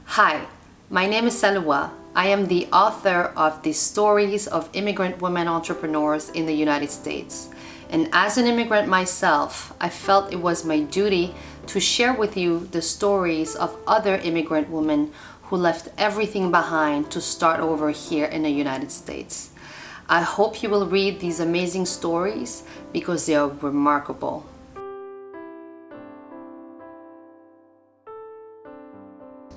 Hi, my name is Saloua. I am the author of the Stories of Immigrant Women Entrepreneurs in the United States. And as an immigrant myself, I felt it was my duty to share with you the stories of other immigrant women who left everything behind to start over here in the United States. I hope you will read these amazing stories because they are remarkable.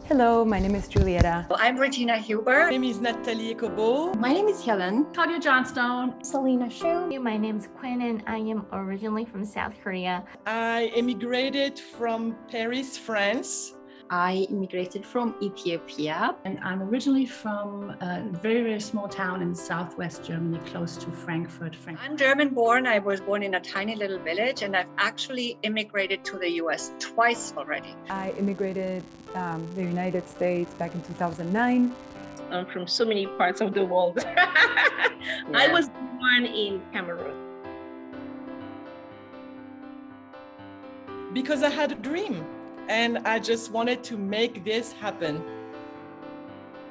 Hello, my name is Julieta. I'm Regina Huber. My name is Nathalie Kobo. My name is Helen. Claudia Johnstone. Selena Shu. My name is Quinn and I am originally from South Korea. I immigrated from Paris, France. I immigrated from Ethiopia. And I'm originally from a very, very small town in southwest Germany, close to Frankfurt. I'm German born. I was born in a tiny little village, and I've actually immigrated to the US twice already. I immigrated the United States back in 2009. I'm from so many parts of the world. I was born in Cameroon. Because I had a dream and I just wanted to make this happen.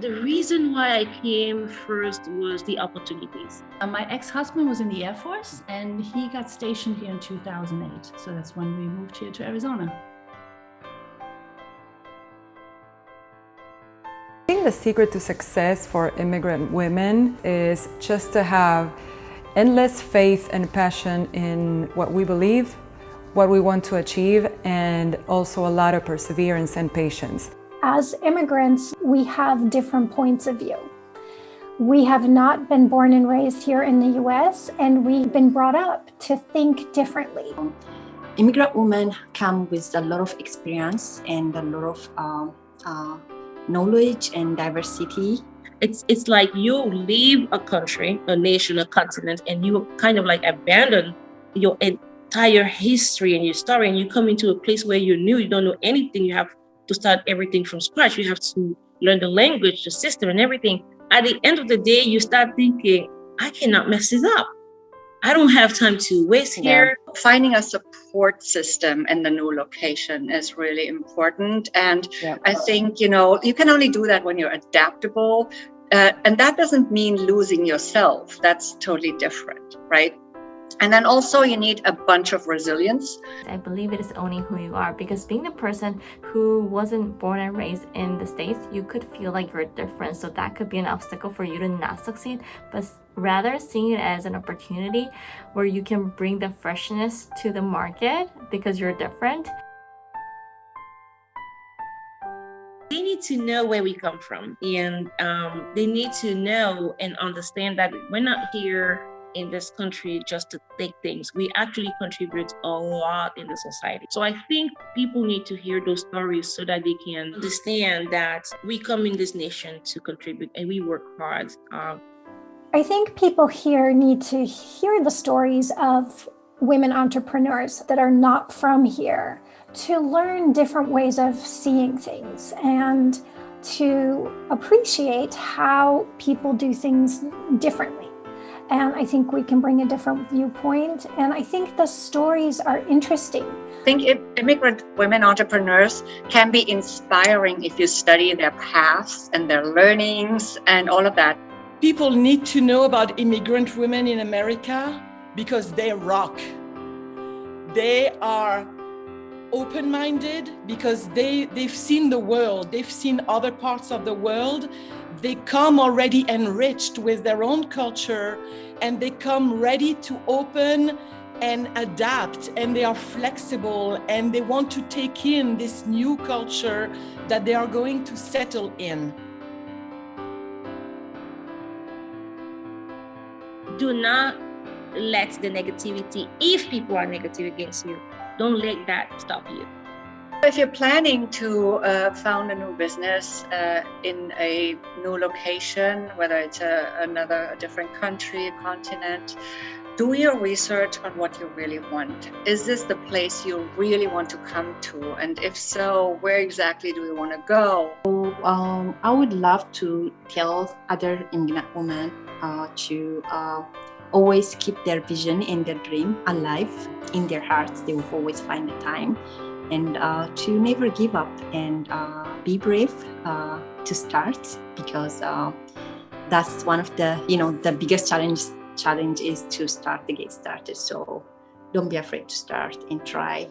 The reason why I came first was the opportunities. My ex-husband was in the Air Force and he got stationed here in 2008. So that's when we moved here to Arizona. I think the secret to success for immigrant women is just to have endless faith and passion in what we believe, what we want to achieve, and also a lot of perseverance and patience. As immigrants, we have different points of view. We have not been born and raised here in the US, and we've been brought up to think differently. Immigrant women come with a lot of experience and a lot of knowledge and diversity. It's like you leave a country, a nation, a continent, and you kind of like abandon your entire history and your story, and you come into a place where you don't know anything. You have to start everything from scratch. You have to learn the language, the system, and everything. At the end of the day, you start thinking, I cannot mess this up. I don't have time to waste here. Finding a support system in the new location is really important. And I think, you can only do that when you're adaptable. And that doesn't mean losing yourself. That's totally different, right? And then also you need a bunch of resilience. I believe it is owning who you are, because being the person who wasn't born and raised in the States, you could feel like you're different. So that could be an obstacle for you to not succeed, but rather seeing it as an opportunity where you can bring the freshness to the market because you're different. They need to know where we come from, and they need to know and understand that we're not here in this country just to take things. We actually contribute a lot in the society. So I think people need to hear those stories so that they can understand that we come in this nation to contribute and we work hard. I think people here need to hear the stories of women entrepreneurs that are not from here, to learn different ways of seeing things and to appreciate how people do things differently. And I think we can bring a different viewpoint. And I think the stories are interesting. I think immigrant women entrepreneurs can be inspiring if you study their paths and their learnings and all of that. People need to know about immigrant women in America because they rock. They are open-minded because they've seen the world, they've seen other parts of the world. They come already enriched with their own culture, and they come ready to open and adapt, and they are flexible, and they want to take in this new culture that they are going to settle in. Do not let the negativity, if people are negative against you, don't let that stop you. If you're planning to found a new business in a new location, whether it's a different country, a continent, do your research on what you really want. Is this the place you really want to come to? And if so, where exactly do you want to go? I would love to tell other immigrant women to always keep their vision and their dream alive in their hearts. They will always find the time. and to never give up and be brave to start, because that's one of the, the biggest challenge is to start to get started. So don't be afraid to start and try.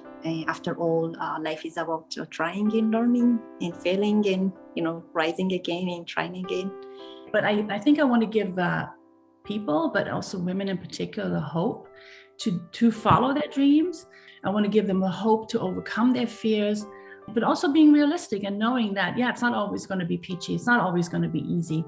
After all, life is about trying and learning and failing and, rising again and trying again. But I think I want to give people, but also women in particular, the hope to follow their dreams. I want to give them the hope to overcome their fears, but also being realistic and knowing that, it's not always going to be peachy. It's not always going to be easy.